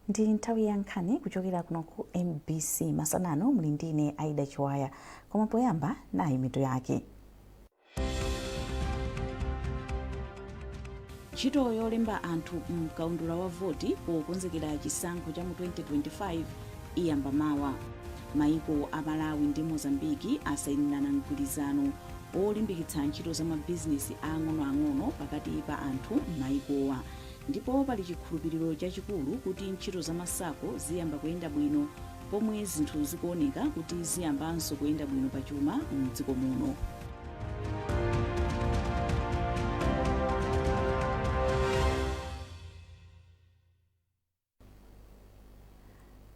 Ndi nthawi ya nkhani kuchokera kuno ku MBC Masanano muli ndine Aida Chiwaya, koma poyamba nayi mitu yake. Ntchito yolemba anthu mkaundula wa voti pokonzekera chisankho cha mu 2025 iyamba mawa. Maiko a Malawi ndi Mozambiki asayinirana mgwirizano olimbikitsa ntchito za mabizinesi ang'onoang'ono pakati pa anthu m'maikowa. Ndipo pali chikhulupiriro chachikulu kuti ntchito za masako ziyamba kuyenda bwino, pomwe zinthu zikuoneka kuti ziyambanso kuyenda bwino pachuma m'dziko muno.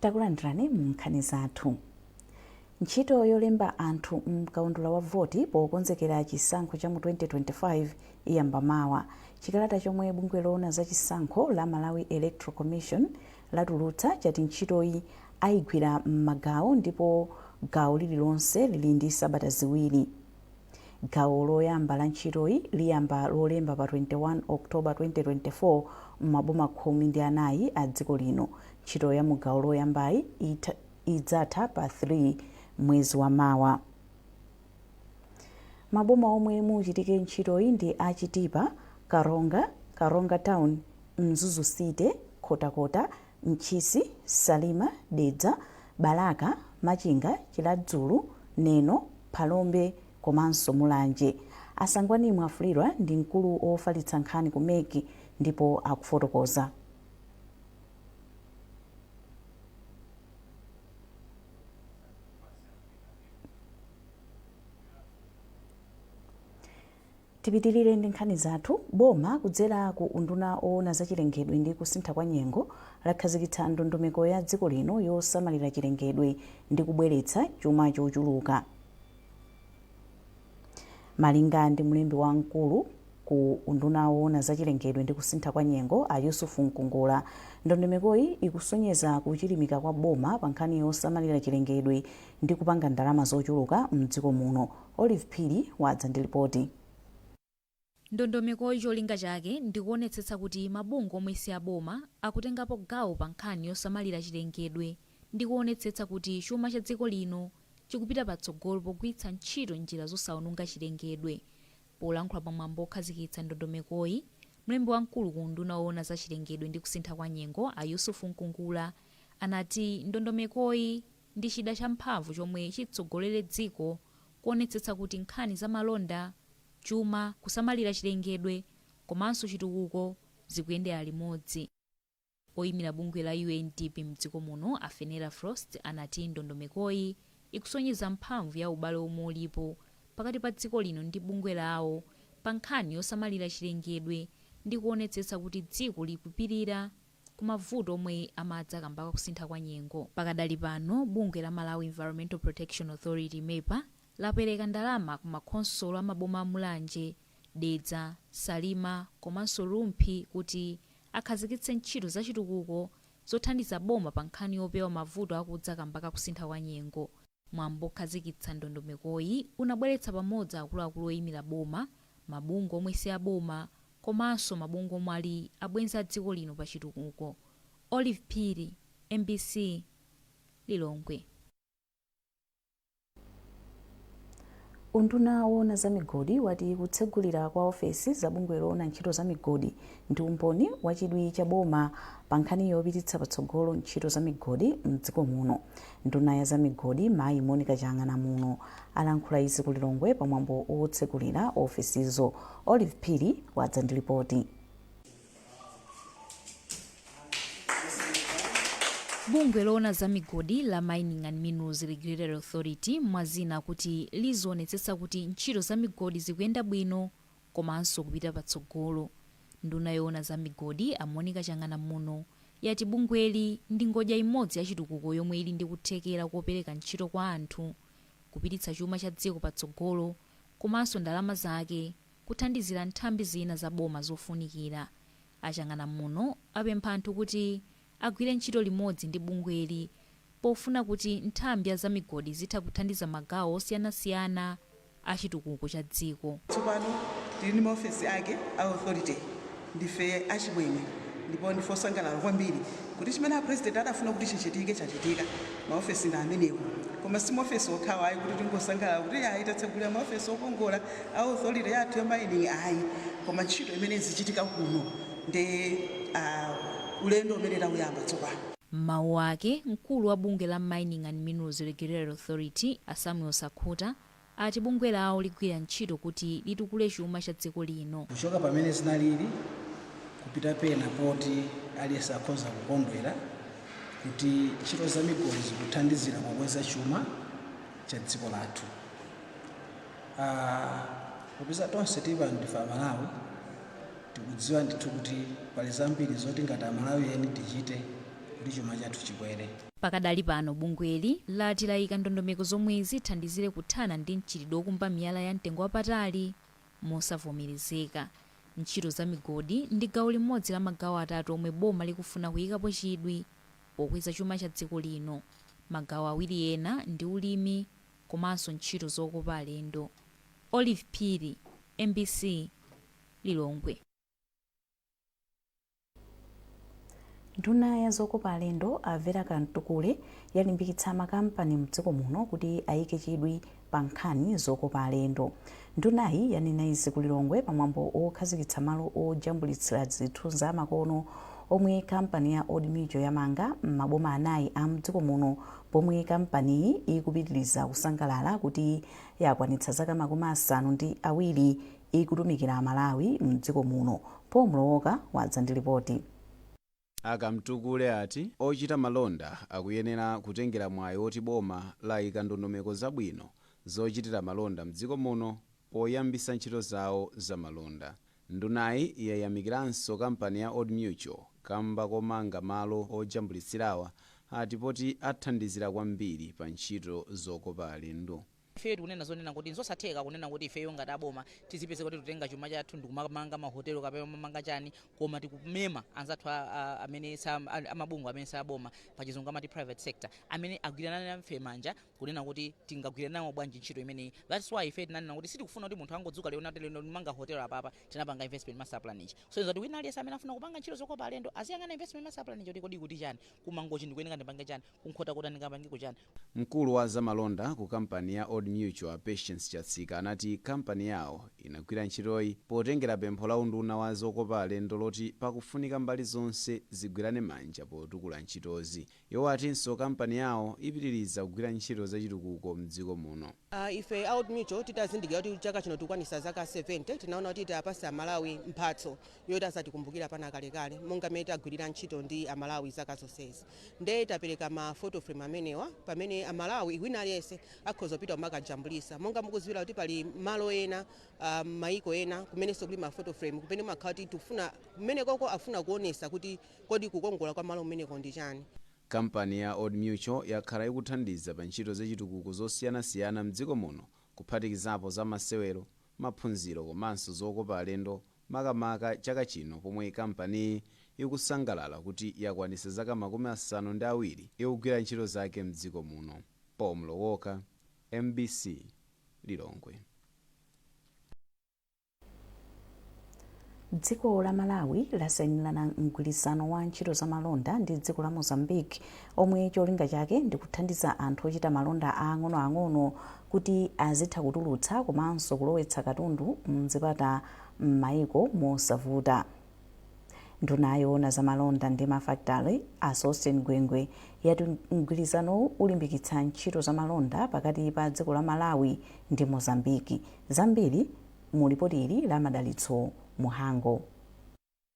Takulandirani mu nkhani zathu. Ntchito yolemba anthu mkaundula wa voti pokonzekera chisankho cha mu 2025 iyamba mawa. Chikalata chomwe bungwe loona za chisankho la Malawi Electoral Commission latulutsa chati ntchitoyi ayigwira m'magawo ndipo gawo lililonse lili ndi sabata ziwiri. Gawo loyamba la ntchitoyi liyamba lolemba pa 21 Oktoba 2024 m'maboma 14 a dziko lino. Ntchito ya mu gawo loyambayi idzatha pa 3 mwezi wa mawa. Maboma omwe muchitike ntchitoyi ndi Achitipa, Karonga Town, Mzuzu City, Khotakota, Mchisi, Salima, Dedza, Balaka, Machinga, Chiladzulu, Neno, Phalombe komanso Mulanje. Asangwani mwafulidwa ndi mkulu ofalitsa nkhani ku Meki ndipo akufotokoza. Tipitirire ndi nkhani zathu. Boma kudzera ku unduna oona za chilengedwe ndi kusintha kwa nyengo lakhazikitsa ndondomeko ya dziko lino yosamalira chilengedwe ndi kubweretsa chuma chochuluka. Malinga ndi mlembi wamkulu ku unduna oona za chilengedwe ndi kusintha kwa nyengo a Yusufu Mkungula, ndondomekoyi ikusonyeza kuchilimika kwa boma pa nkhani yosamalira chilengedwe ndi kupanga ndalama zochuluka m'dziko muno. Olive Phiri wadza ndi ripoti. Ndondomekoyi cholinga chake ndikuonetsetsa kuti mabungwe omwe si aboma akutengapo gawo pa nkhani yosamalira chilengedwe ndi kuonetsetsa kuti chuma cha dziko lino chikupita patsogolo pogwiritsa ntchito njira zosawononga chilengedwe. Polankhula pamwambo okhazikitsa ndondomekoyi, mlembi wamkulu ku unduna oona za chilengedwe ndi kusintha kwa nyengo a Yusufu Mkungula anati ndondomekoyi ndi chida champhamvu chomwe chitsogolere dziko kuonetsetsa kuti nkhani za malonda, chuma, kusamalira chilengedwe komanso chitukuko zikuyendera limodzi. Oyimira bungwe la UNDP mdziko muno a Fenera Frost anati ndondomekoyi ikusonyeza mphamvu ya ubale omwe ulipo pakati pa dziko lino ndi bungwe lawo pa nkhani yosamalira chilengedwe ndi kuonetsetsa kuti dziko likupirira ku mavuto omwe amadza kamba ka kusintha kwa nyengo. Pakadali pano bungwe la Malawi Environmental Protection Authority MEPA lapereka ndalama ku makhonsolo a maboma a Mulanje, Dedza, Salima komanso Lumphi kuti akhazikitse ntchito za chitukuko zothandiza boma pa nkhani yopewa mavuto akudza kamba ka kusintha kwa nyengo. Mwambo okhazikitsa ndondomekoyi unabweretsa pamodzi akuluakulu oyimira boma, mabungwe omwe si aboma komanso mabungwe omwe ali abwenzi a dziko lino pa chitukuko. Olive Phiri, MBC, Lilongwe. Unduna woona za migodi wati kutsegulira kwa ofesi za bungwe loona ntchito za migodi ndi umboni wa chidwi cha boma pa nkhani yopititsa patsogolo ntchito za migodi m'dziko muno. Nduna ya za migodi Mayi Monica Chang'ana muno alankhula izi ku Lilongwe pamwambo otsegulira ofesizo. Olive Phiri wadza ndi ripoti. Bungwe loona za migodi la Mining and Minerals Regulatory Authority mwazina kuti lizoonetsetsa kuti ntchito za migodi zikuyenda bwino komanso kupita patsogolo. Nduna yoona za migodi a Monica Chang'ana muno yati bungweli ndi ngodya imodzi ya chitukuko yomwe ili ndi kuthekera kopereka ntchito kwa anthu, kupititsa chuma cha dziko patsogolo komanso ndalama zake kuthandizira nthambi zina za boma zofunikira. Achang'ana muno apempha anthu kuti agwire ntchito limodzi ndi bungweli pofuna kuti nthambi za migodi zitha kuthandiza magawo osiyanasiyana a chitukuko cha dziko. Tsopano tili ndi maofesi ake a authority ndife achibwene ndipo ndifosangalala kwambiri kuti chimene apresident adafuna kuti chichitike chachitika maofesi na amenewo koma si maofesi okhawa ayi kuti tingosangalala kuti ayi tatsegulira maofesi okongola a authority yathu ya mining ayi koma ntchito imene zichitika kuno ndi ulendo umene tawuyamba tsopano. Mawu ake mkulu wa bungwe la Mining and Minerals Regulatory Authority Samuel Sakhuta ati bungwe lawo ligwira ntchito kuti litukule chuma cha dziko lino. Kuchoka pamene zinalili kupita pena poti aliyense akhoza kukondwera kuti ntchito za migodi zikuthandizira kukweza chuma cha dziko lathu. Popeza tonse ndife Amalawi tikudziwa ndithu kuti pali zambiri zoti ngati Amalawi eni tichite kuti chuma chathu chikwere. Pakadali pano bungweli lati layika ndondomeko zomwe zithandizire kuthana ndi mchitidwe wokumba miyala ya mtengo wapatali mosavomerezeka. Ntchito za migodi ndi gawo limodzi la magawo atatu omwe boma likufuna kuyikapo chidwi pokweza chuma cha dziko lino. Magawo awiri ena ndi ulimi komanso ntchito zokopa alendo. Olive Phiri, MBC, Lilongwe. Nduna ya zokopa alendo Avera Kantukule yalimbikitsa makampani mdziko muno kuti ayike chidwi pa nkhani zokopa alendo. Ndunayi yanena izi ku Lilongwe pamwambo okhazikitsa malo ojambulitsira zithu za makono omwe kampani ya Old Mutual yamanga m'maboma anayi a mdziko muno, pomwe kampaniyi ikupitiriza kusangalala kuti yakwanitsa zaka 52 ikutumikira Amalawi mdziko muno. Pomlowoka wadza ndi ripoti. Akamtukule ati ochita malonda akuyenera kutengera mwayi oti boma layika ndondomeko zabwino zochitira malonda mdziko muno poyambisa ntchito zawo za malonda. Ndunayi yayamikiranso kampani ya Old Mutual kamba komanga malo ojambulitsirawa ati poti athandizira kwambiri pa ntchito zokopa alendo. Ife tikunena zonena kuti nzosatheka kunena kuti ifeyo ngati aboma tizipeze kuti tutenga chuma chathu ndikumanga mahotelo kapena mamanga chani, koma tikumema anzathu amene amabungu amene saboma pachizungu amati private sector amene agwirana nafe manja kunena kuti tingagwirana nawo bwanji ntchito imeneyi. That's why ife tinanena kuti sitikufuna kuti munthu angodzuka lero natelo manga hotel apapa tinapanga investment master plan ichi. So nzati wina aliyense amene afuna kupanga ntchito zokopa alendo aziyang'ana investment master plan ichi kodi kuti chani kumangochi ndikuyeneka ndipange chani kunkhota kuti ndingapangiko chani. Mkulu wa zamalonda ku kampani ya Old Mutual Patience Chatsika anati kampani yawo inagwira ntchitoyi potengera pempho la unduna wa zokopa alendo loti pakufunika mbali zonse zigwirane manja potukula ntchitozi. Iwo atinso kampani yawo ipitiriza kugwira ntchito zachitukuko mdziko muno. Ife Old Mutual titazindikira kuti chaka chino tikwanisa zaka 70 tinaona kuti tapasa Amalawi mphatso yoti asatikumbukira pana kalekale monga mmene tagwirira ntchito ndi Amalawi zaka zonsezi. Nde tapereka ma photo frame amenewa pamene Amalawi wina aliyense akhoza kupita kumakajambulisa monga mukuziwira kuti pali malo ena maiko ena kumenenso kuli ma photo frame kumene makhala kuti tufuna kumene koko afuna kuonesa kuti kodi kukongola kwa malo umeneko ndi chani. Kampani ya Old Mutual yakhala ikuthandiza pa ntchito zachitukuko zosiyanasiyana mdziko muno kuphatikizapo za masewero, maphunziro komanso zokopa alendo makamaka chaka chino pomwe kampani ikusangalala kuti yakwanisa zaka 52 ikugwira ntchito zake mdziko muno. Pomlowoka, MBC, Lilongwe. Dziko la Malawi lasayinirana mgwirizano wa ntchito za malonda ndi dziko la Mozambique omwe cholinga chake ndi kuthandiza anthu ochita malonda ang'onoang'ono kuti azitha kutulutsa komanso kulowetsa katundu mzipata m'mayiko mosavuta. Nduna yoona za malonda ndi mafakitale Sosten Gwengwe yati mgwirizano ulimbikitsa ntchito za malonda pakati pa dziko la Malawi ndi Mozambique. Zambiri mu ripoti ili la Madalitso Muhango.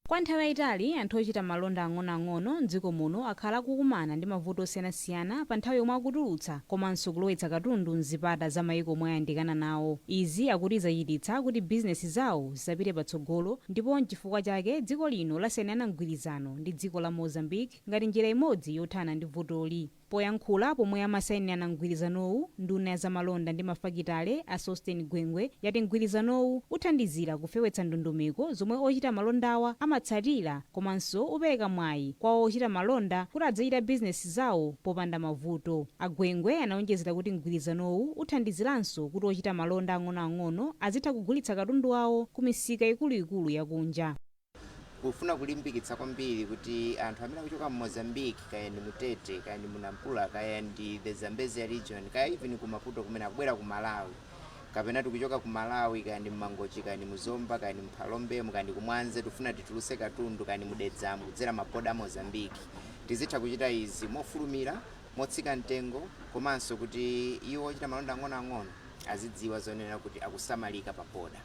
Kwa nthawi yayitali anthu ochita malonda ang'onoang'ono mdziko muno akhala kukumana ndi mavuto osiyanasiyana pa nthawi yomwe akutulutsa komanso kulowetsa katundu mzipata za mayiko omwe ayandikana nawo. Izi akuti zachititsa kuti bizinesi zawo zisapite patsogolo, ndipo n'chifukwa chake dziko lino lasayinirana mgwirizano ndi dziko la Mozambique ngati njira imodzi yothana ndi vutoli. Poyankhula pomwe amasayinirana mgwirizanowu, nduna ya zamalonda ndi mafakitale Sosten Gwengwe yati mgwirizanowu uthandizira kufewetsa ndondomeko zomwe ochita malondawa amatsatira komanso upereka mwayi kwa ochita malonda kuti adzachita bizinesi zawo popanda mavuto. Agwengwe anawonjezera kuti mgwirizanowu uthandiziranso kuti ochita malonda ang'onoang'ono azitha kugulitsa katundu wawo ku misika ikuluikulu yakunja. kufuna kulimbikitsa kwambiri kuti anthu amene akuchoka mu Mozambique kaya ndi Mutete kaya ndi Munampula kaya ndi the Zambezia region kaya even ku Maputo kumene akubwera ku Malawi kapena tikuchoka ku Malawi kaya ndi Mangochi kaya ndi Muzomba kaya ndi Mphalombe kaya ndi Kumwanze tifuna tituluse katundu kaya ndi Mudedzamu kudzera maboda a Mozambique tizitha kuchita izi mofulumira motsika mtengo komanso kuti iwo ochita malonda ang'onoang'ono azidziwa zonena kuti akusamalika pa boda.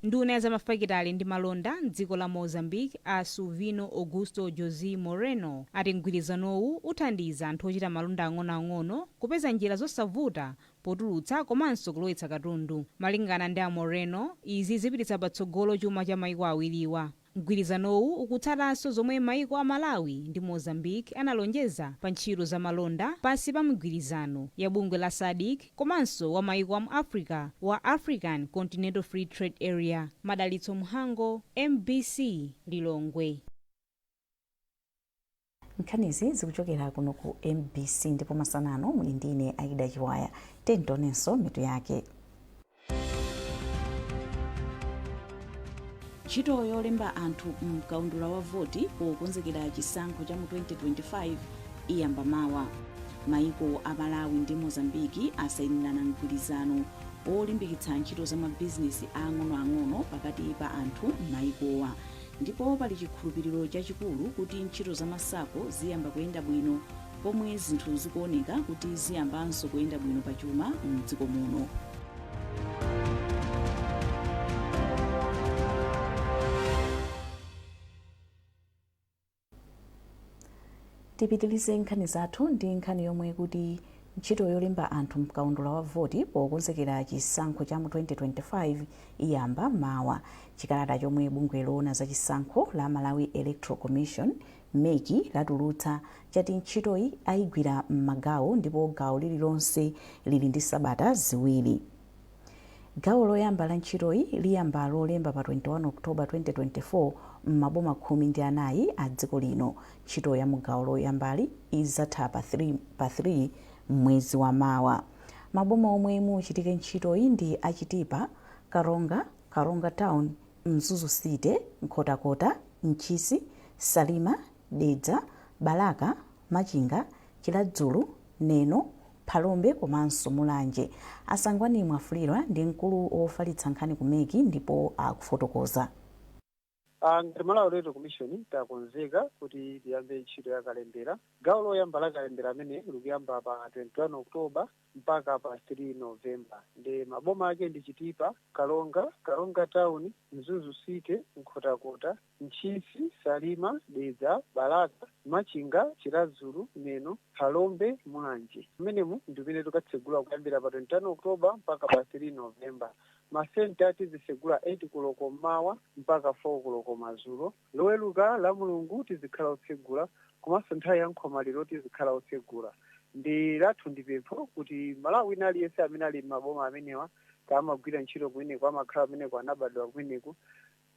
nduna ya zamafakitali ndi malonda mdziko la Mozambique a Silvino Augusto José Moreno ati mgwirizanowu uthandiza anthu ochita malonda ang'onoang'ono kupeza njira zosavuta potulutsa komanso kulowetsa katundu. Malingana ndi a Moreno, izi zipititsa patsogolo chuma cha maiko awiriwa. Mgwirizanowu ukutsatanso zomwe maiko a Malawi ndi Mozambique analonjeza pa ntchito za malonda pansi pa mgwirizano ya bungwe la SADC komanso wa maiko a mu Africa wa African Continental Free Trade Area. Madalitso Mhango, MBC Lilongwe. Nkhanizi zikuchokera kuno ku MBC ndipo masanano muli ndine Aida Chiwaya. Tentonenso mitu yake. Ntchito yolemba anthu mkaundula wa voti pokonzekera chisankho cha mu 2025 iyamba mawa. Maiko a Malawi ndi Mozambiki asayinirana mgwirizano olimbikitsa ntchito za mabizinesi ang'onoang'ono pakati pa anthu m'maikowa. Ndipo pali chikhulupiriro chachikulu kuti ntchito za masako ziyamba kuyenda bwino pomwe zinthu zikuoneka kuti ziyambanso kuyenda bwino pachuma m'dziko muno. Tipitilize nkhani zathu ndi nkhani yomwe kuti ntchito yolemba anthu mkaundula wa voti pokonzekera chisankho cha mu 2025 iyamba mawa. Chikalata chomwe bungwe loona za chisankho la Malawi Electoral Commission MEC latulutsa chati ntchitoyi ayigwira m'magawo ndipo gawo lililonse lili ndi sabata ziwiri. Gawo loyamba la ntchitoyi liyamba lolemba pa 21 Oktoba 2024 m'maboma 14 a dziko lino. Ntchito ya mugawo loyambali izatha pa 3 mwezi wa mawa. Maboma omwe muchitike ntchitoyi ndi Achitipa, Karonga Town, Mzuzu City, Nkhotakota, Mchisi, Salima, Dedza, Balaka, Machinga, Chiladzulu, Neno, Phalombe komanso Mulanje. Asangwani mwafulira ndi mkulu ofalitsa nkhani ku MEC ndipo akufotokoza. Ngati Malawi Electoral Commission takonzeka kuti tiyambe ntchito ya kalembera. Gawo loyamba la kalembera amene likuyamba pa 21 Oktoba mpaka pa 3 Novemba. Ndi maboma ake ndi Chitipa, Karonga Town, Mzuzu City, Nkhotakota, Mchisi, Salima, Dedza, Balaka, Machinga, Chiladzulu, Neno, Phalombe, Mulanje. Mmenemu ndi pamene tikatsegula kuyambira pa 21 Oktoba mpaka pa 3 Novemba. Masenta tizisegula 8 koloko mawa mpaka 4 koloko madzulo. Loweruka la Mulungu tizikhala otsegula komanso nthawi ya nkhomaliro tizikhala otsegula. Ndi lathu ndi pempho kuti Malawi aliyense amene ali m'maboma amenewa amagwira ntchito kumeneko amakhala kumeneko anabadwa kumeneko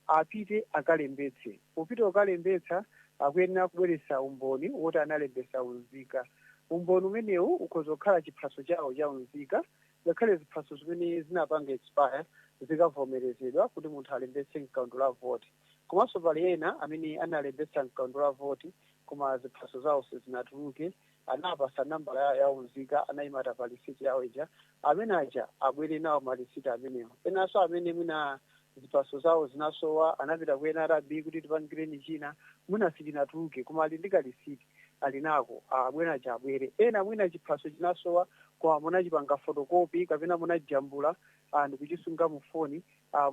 apite akalembetse. Popita ukalembetsa akuyenera kubweretsa umboni woti analembetsa unzika. Umboni umenewu ukhoza kukhala chiphaso chawo cha unzika. Ngakhale ziphaso zimene zinapanga expire zikavomerezedwa kuti munthu alembetse mkaundula wa voti. Komanso pali ena amene analembetsa mkaundula wa voti koma ziphaso zawo sizinatuluke anapasa nambala ya unzika anayimata pa lisiti yawo ija amene aja abwere nawo malisiti amenewo. Enanso amene mwina ziphaso zawo zinasowa anapita ku NRB kuti tipangireni china mwina sichinatuluke koma ali ndi lisiti alinako abwera aja abwere. Ena mwina chiphaso chinasowa kwa munachipanga fotokopi kapena munajambula ndikuchisunga mu foni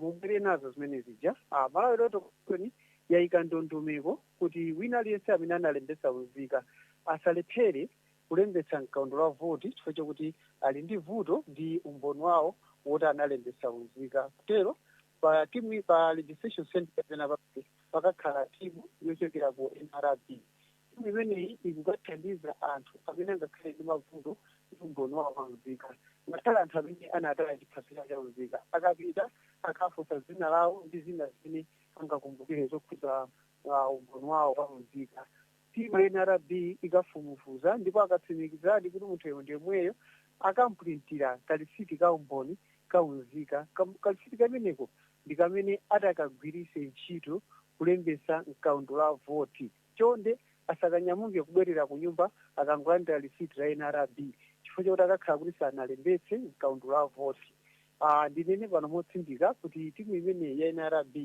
mubwere nazo zimene zija. Malawi Electoral Commission yayika ndondomeko kuti wina aliyense amene analembetsa unzika asalephere kulembetsa mkaundula wa voti chifukwa chokuti ali ndi vuto ndi umboni wawo woti analembetsa unzika. Kutero pa registration center kapena pakakhala timu yochokera ku NRB. Imeneyi ikukathandiza anthu amene angakhale ndi mavuto ndi umboni wawo wa unzika. Ngakhale anthu amene anataya chiphaso cha unzika akapita akafunsa dzina lawo ndi zina zimene angakumbukire zokhudza umboni wawo wa unzika. Timu ya NRB ikafumufuza ndipo akatsimikizadi kuti munthu ndiye akampulintira kalisiti ka umboni ka unzika. Kalisiti kameneko ndi kamene atakagwiritse ntchito kulembesa mkaundu la voti chonde asakanyamuke kubwerera ku nyumba akangolandira lisiti la NRB chifukwa chakuti akakhala kuti sanalembetse mkaundu la voti. Ndinene pano motsindika kuti timu imeneyi ya NRB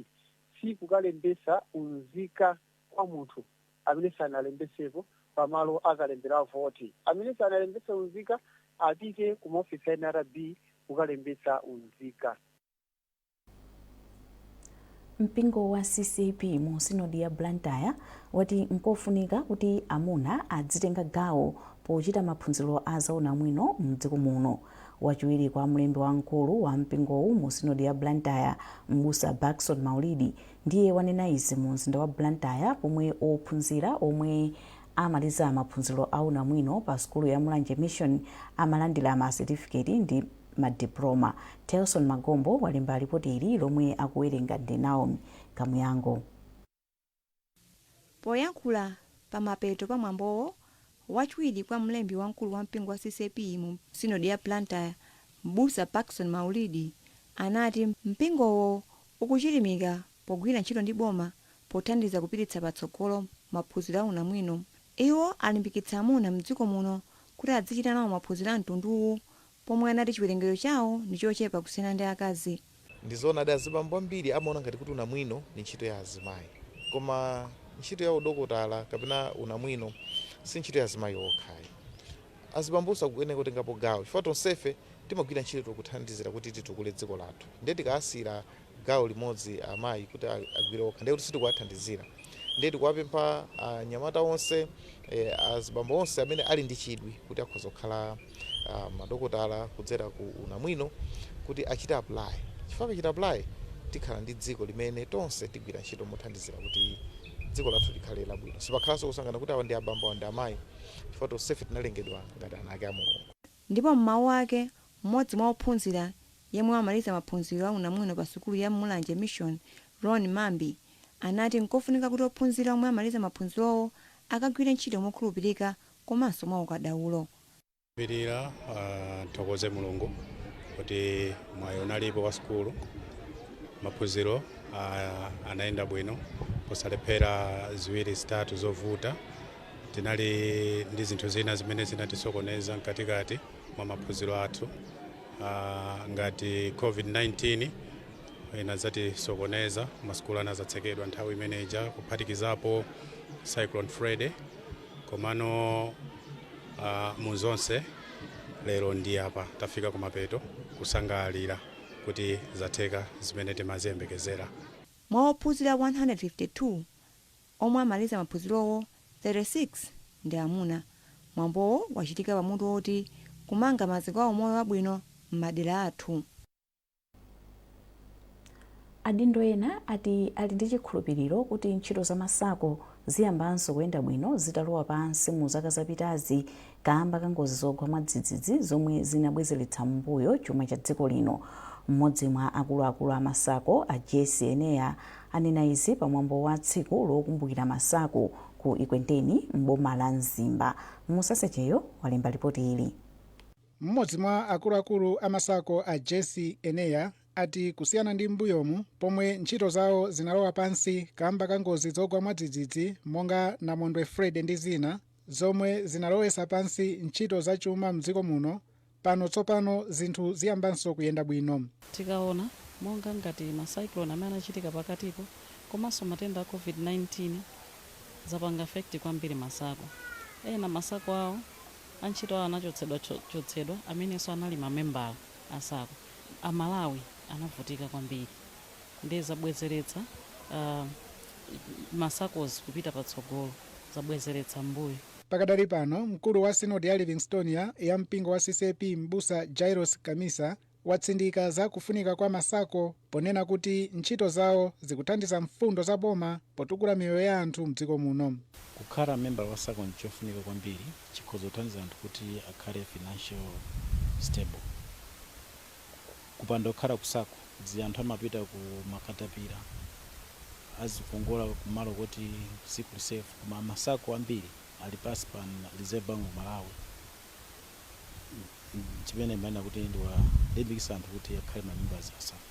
sikukalembesa unzika kwa munthu amene sanalembesepo pamalo akalembera voti. Amene sanalembesa unzika apite ku maofisi ya NRB kukalembesa unzika. Mpingo wa CCP mu sinodi ya Blantyre wati nkofunika kuti amuna adzitenga gawo pochita maphunziro a zaunamwino mdziko muno. Wachiwiri kwa mlembi wamkulu wa mpingowu mu sinodi ya Blantyre m'busa Baxon Maulidi ndiye wanena izi mu mzinda wa Blantyre pomwe ophunzira omwe amaliza maphunziro a unamwino pa sukulu ya Mulanje Mission amalandira ma certificate ndi madiploma. Telson Magombo walemba ripoti ili lomwe akuwerenga ndi Naomi Kamuyango. Poyankhula pa mapeto pa mwambowo, wachiwiri kwa mlembi wamkulu wa mpingo wa CCP mu sinodi ya Blantyre m'busa Baxon Maulidi anati mpingowo ukuchirimika pogwira ntchito ndi boma pothandiza kupititsa patsogolo maphunziro a unamwino. Iwo alimbikitsa amuna mdziko muno kuti adzichita nawo maphunziro a mtunduwu pomwe anati chiwerengero chawo ndi chochepa kusiyana ndi akazi. Ndizoona adi azibambo ambiri amaona ngati kuti unamwino ni ntchito ya azimayi, koma ntchito ya udokotala kapena unamwino si ntchito ya azimayi okhayi. Azibambuso akuyenera kutengapo gawo chifukwa tonsefe timagwira ntchito kuthandizira kuti titukule dziko lathu. Ndiye tikasira gawo limodzi amayi kuti agwire okha ndiye kuti sitikuwathandizira. Ndiye tikuwapempha anyamata onse azibambo onse amene ali ndi chidwi kuti akhoza kukhala madokotala kudzera ku unamwino kuti achita apply. Chifukwa achita apply tikhala ndi dziko limene tonse tigwira ntchito mothandizira kuti dziko lathu likhale labwino. Sipakhalanso kusangana kuti awa ndi abambo awa ndi amayi chifukwa tonsefe tinalengedwa ngati ana ake a Mulungu. Ndipo m'mawu ake mmodzi mwa ophunzira yemwe amaliza maphunziro a unamwino pa sukulu ya Mulanje Mission Ron Mambi anati nkofunika kuti ophunzira omwe amaliza maphunzirowo akagwire ntchito mokhulupirika komanso mwa ukadaulo. Birira tokoze Mulungu kuti mwayi unalipo wa sukulu maphunziro anaenda bwino posalephera ziwiri zitatu zovuta. Tinali ndi zinthu zina zimene zinatisokoneza mkatikati mwa maphunziro athu ngati COVID-19 inazatisokoneza, masukulu anazatsekedwa nthawi imeneja kuphatikizapo Cyclone Freddy. Komano muzonse lero ndi apa tafika kumapeto kusangalira kuti zatheka zimene timaziyembekezera. Mwa ophunzira 152 omwe amaliza maphunzirowo 36 ndi amuna. Mwambowo wachitika pamutu woti kumanga maziko a umoyo wabwino m'madera athu. Adindo ena ati ali ndi chikhulupiriro kuti ntchito za masako ziyambanso kuyenda bwino zitalowa pansi mu zaka zapitazi kamba ka ngozi zogwa mwadzidzidzi zomwe zinabwezeretsa m'mbuyo chuma cha dziko lino. Mmodzi mwa akuluakulu a masako a Jesse Eneya anena izi pamwambo wa tsiku lokumbukira masako ku Ikwenteni m'boma la Mzimba. Musasecheyo walemba ripoti ili. Mmodzi mwa akuluakulu a masako a Jesse Eneya ati kusiyana ndi mbuyomu pomwe ntchito zawo zinalowa pansi kamba ka ngozi zogwa mwadzidzidzi monga namondwe Fred ndi zina zomwe zinalowesa pansi ntchito za chuma mdziko muno, pano tsopano zinthu ziyambanso kuyenda bwino. Tikaona monga ngati macyclone amene anachitika pakatipo komanso matenda a COVID-19 zapanga effect kwambiri masako. Ena masako awo antchito awo anachotsedwa amenenso anali mamembala asako. Amalawi anavutika kwambiri ndi zabwezeretsa masakozi kupita patsogolo, zabwezeretsa mbuyo. Pakadali pano mkulu wa sinodi ya Livingstonia ya mpingo wa CCP m'busa Jairus Kamisa watsindika za kufunika kwa masako ponena kuti ntchito zawo zikuthandiza mfundo za boma potukula miyoyo ya anthu mdziko muno. Kukhala member wa sako nchofunika kwambiri chikhoza kuthandiza anthu kuti akhale financial stable. Kupanda kukhala kusako anthu amapita ku makatapira azikongola kumalo kuti siku safe, koma masako ambiri ali pasi pa Reserve Bank Malawi. Chimene maana kuti ndiwa limbikisa anthu kuti akhale mamembers asako.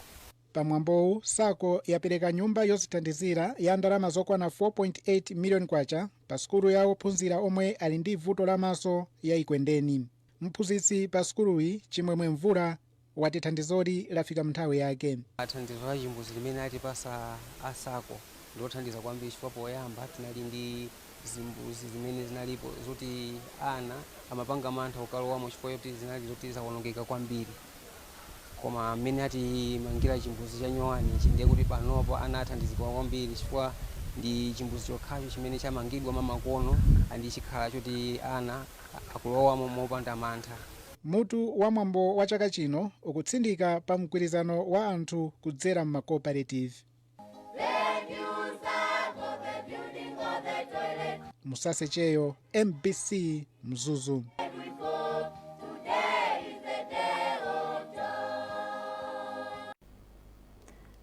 pamwambowu sako yapereka nyumba yozithandizira ya ndalama zokwana 4.8 miliyoni kwacha pa sukulu ya ophunzira omwe ali ndi vuto lamaso ya Ikwendeni. Mphunzitsi pa sukuluyi Chimwemwe Mvula wati thandizoli lafika mnthawi yake. Thandizo la chimbuzi limene atipasa asako ndilothandiza kwambiri chifukwa poyamba tinali ndi zimbuzi zimene zinalipo zoti ana amapanga mantha ukalowamo chifukwa yoti zinali zoti zawonongeka kwambiri. Koma amene atimangira chimbuzi cha nyowani ndiye kuti panopo ana athandizidwa kwambiri chifukwa ndi chimbuzi chokhacho chimene chamangidwa mamakono andi chikhala choti ana akulowamo mopanda mantha. Mutu wa mwambo wa chaka chino ukutsindika pa mgwirizano wa anthu kudzera m'macooperative. Musase Cheyo, MBC Mzuzu.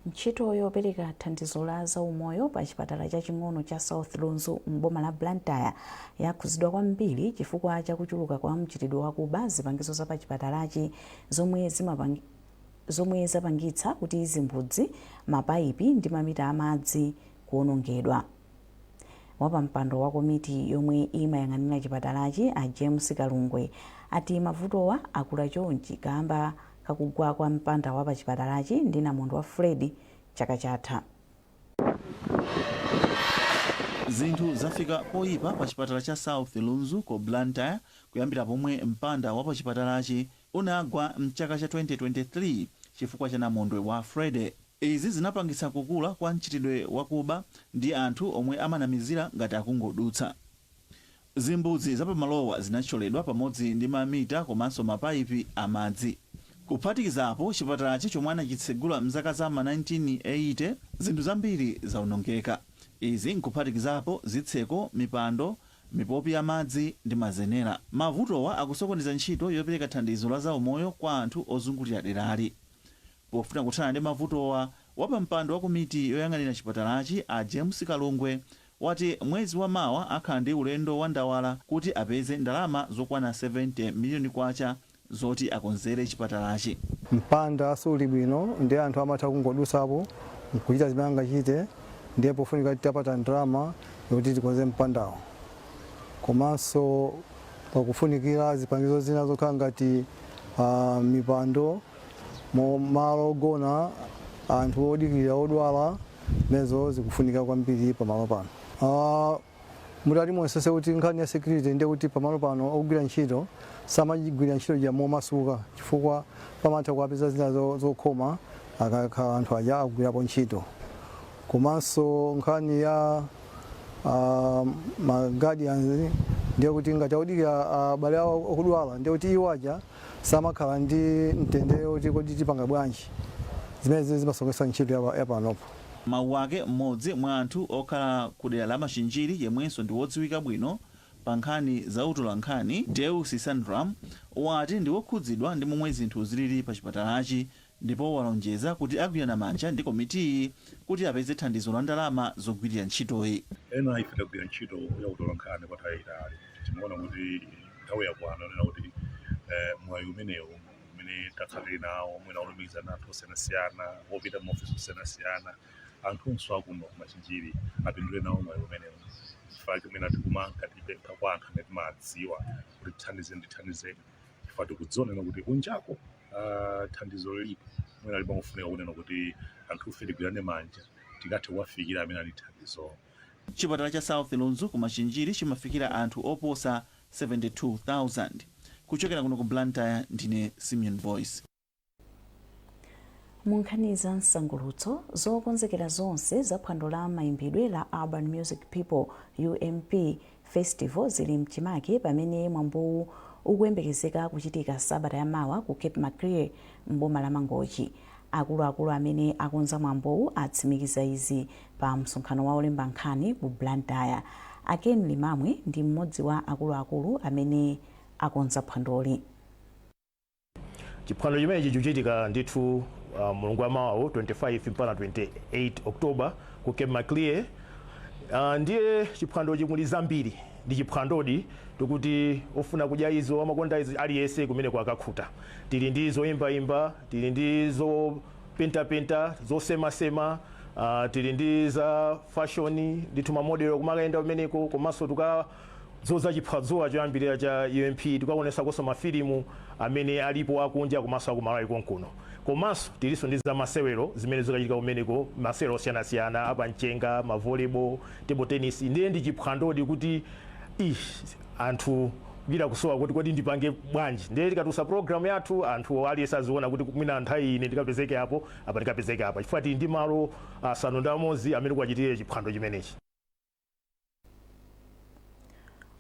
Ntchito yopereka thandizo la zaumoyo pa chipatala chaching'ono cha South Lunzu m'boma la Blantyre yakhuzidwa kwambiri chifukwa cha kuchuluka kwa mchitidwe wakuba zipangizo za pa chipatalachi zomwe zapangitsa kuti zimbudzi, mapayipi ndi mamita amadzi kuwonongedwa. Wapampando wa komiti yomwe imayang'anira chipatalachi a James Kalungwe ati mavutowa akula chonchi kamba kakugwa kwa mpanda wa pa chipatalachi ndi namondwe wa Fred chaka chatha. Zinthu zafika poyipa pa chipatala cha South Lunzu ku Blantyre kuyambira pomwe mpanda wa pa chipatalachi unagwa mchaka cha 2023 chifukwa cha namondwe wa Fred. Izi zinapangitsa kukula kwa mchitidwe wakuba ndi anthu omwe amanamizira ngati akungodutsa. Zimbudzi zapamalowa zinacholedwa pamodzi ndi mamita komanso mapayipi amadzi. Kuphatikizapo chipatalachi chomwe anachitsegula mzaka za 1980 zinthu zambiri zaonongeka. Izi nkuphatikizapo zitseko, mipando, mipopi ya madzi ndi mazenera. Mavutowa akusokoneza ntchito yopereka thandizo la zaumoyo kwa anthu ozungulira derali. Pofuna kuthana ndi mavutowa, wapampando wa komiti yoyang'anira chipatalachi a James Kalungwe wati mwezi wa mawa akhala ndi ulendo wa ndawala kuti apeze ndalama zokwana 70 miliyoni kwacha zoti akonzere chipatalachi. Mpanda suli bwino ndi anthu amatha kungodutsapo nkuchita zimene angachite, ndiye pofunika tipata ndalama yoti tikonze mpandawo. Komanso pakufunikira zipangizo zina zokhala ngati mipando, malo ogona anthu odikirira odwala, mezo zikufunika kwambiri pamalo pano. Mutati monsese kuti nkhani ya security ndiye kuti pamalo pano ogwira ntchito samagwira ntchito ja momasuka chifukwa pamatha kuwapeza zina zokhoma akakhala anthu aja akugwirapo ntchito. Komanso nkhani ya ma-guardians ndiye kuti ngati odikira abale awo okudwala ndiye kuti iwo aja samakhala ndi mtendere oti kodi tipanga bwanji. Zimene zimasongesa ntchito ya panopo. Mawu ake mmodzi mwa anthu okhala kudera la Machinjiri yemwenso ndi wodziwika bwino pa nkhani za utolankhani, Deus Sandram, wati ndi wokhudzidwa ndi momwe zinthu zilili pa chipatalachi ndipo walonjeza kuti agwirana manja ndi komitiyi kuti apeze thandizo la ndalama zogwirira ntchitoyi. Ena ife tagwira ntchito ya utolankhani kwa nthawi yayitali. Timaona kuti nthawi yakwana nena kuti mwayi umenewu umene takhalire nawo mwina olumikiza anthu osiyanasiyana opita maofisi osiyanasiyana anthunso akuno Machinjiri apindule nawo mwayi umenewu. Chifukwa chomwe atikumanga tipempha kwa anthu amene timadziwa kuti tithandizeni chifukwa tikudziona kuti kunjako thandizo lilipo mwina lipangofunika kunena kuti anthu ife tigwirane manja tikathe kuwafikira amene ali thandizo. Chipatala cha South Lunzu ku Machinjiri chimafikira anthu oposa 72,000. Kuchokera kuno ku Blantyre ndine Simeon Voice. Munkhani za nsangulutso zokonzekera zonse za phwando la mayimbidwe la Urban Music People UMP Festival zili mchimake pamene mwambowu ukuyembekezeka kuchitika Sabata yamawa ku Cape Maclear m'boma la Mangochi. Akuluakulu amene akonza mwambowu atsimikiza izi pa msonkhano wa olemba nkhani ku Blantyre. Aken Limamwe ndi mmodzi wa akuluakulu amene akonza phwandoli. Chiphwando chimenechi chikuchitika ndithu mulungu wa mawa 25 mpaka 28 Oktoba ku Cape Maclear. Ndiye chiphwando chimuli zambiri ndi chiphwandodi tikuti ofuna kudya izo amakonda izi aliyese kumene kwakakhuta. Tili ndi zoyimbayimba, tili ndi pentapenta zosemasema tili ndi za fashion ndi tumamodelo kumakayenda kumeneko komanso zoza chiphazuwa choyambirira cha UMP tikaonesa koso mafilimu amene alipo akunja komanso akumalawi konkuno komanso tilinso ndi za masewero zimene zikachitika kumeneko masewero osiyanasiyana apamchenga mavolleyball table tennis ndiye ndi chiphwandodi kuti anthu bila kusowa kuti kodi ndipange bwanji ndiye tikatusa program yathu anthu aliyense aziona kuti mwina nthawi ine ndikapezeke apo apa ndikapezeke apa chifukwa tili ndi malo asanu ndi amodzi amene kuchitire chiphwando chimenechi.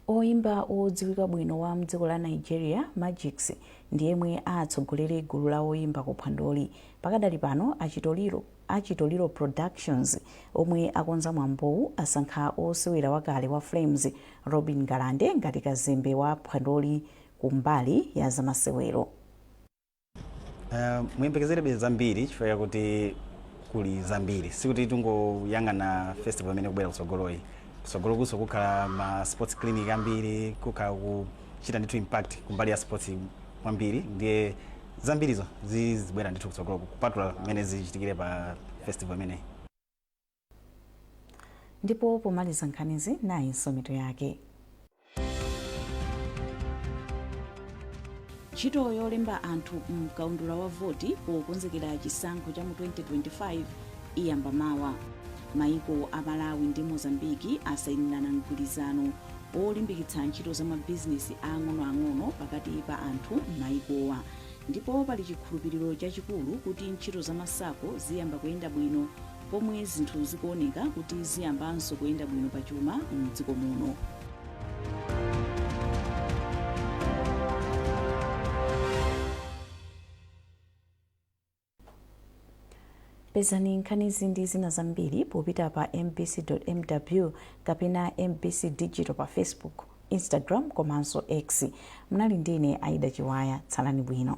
oyimba odziwika bwino wa mdziko la Nigeria Magix ndi yemwe atsogolere gulu la oyimba ku phwandoli pakadali pano achitoliro Productions omwe akonza mwambowu asankha osewera wakale wa Flames Robin Galande ngati kazembe wa phwandoli kumbali ya zamasewero. muyembekezere zambiri chifukwa kuti kuli zambiri sikuti tungoyang'ana festival imene kubwera kutsogoloyi kutsogolokuso kukhala ma sports clinic ambiri kukhala kuchita ndithu impact kumbali ya sports mwambiri ndiye zambirizo zizibwera ndithu kutsogoloko kupatula mmene zichitikire pa festival imeneyi. Ndipo pomaliza nkhanizi nayi nsomito yake. ntchito yolemba anthu mkaundula wa voti pokonzekera chisankho cha mu 2025 iyamba mawa. maiko a Malawi ndi Mozambiki asayinirana mgwirizano olimbikitsa ntchito za mabizinesi ang'onoang'ono pakati pa anthu m'maikowa ndipo pali chikhulupiriro chachikulu kuti ntchito za masako ziyamba kuyenda bwino pomwe zinthu zikuoneka kuti ziyambanso kuyenda bwino pachuma m'dziko muno. pezani nkhanizi ndi zina zambiri popita pa mbc.mw kapena mbc digital pa Facebook, Instagram komanso X. Mnali ndine Aida Chiwaya, tsalani bwino.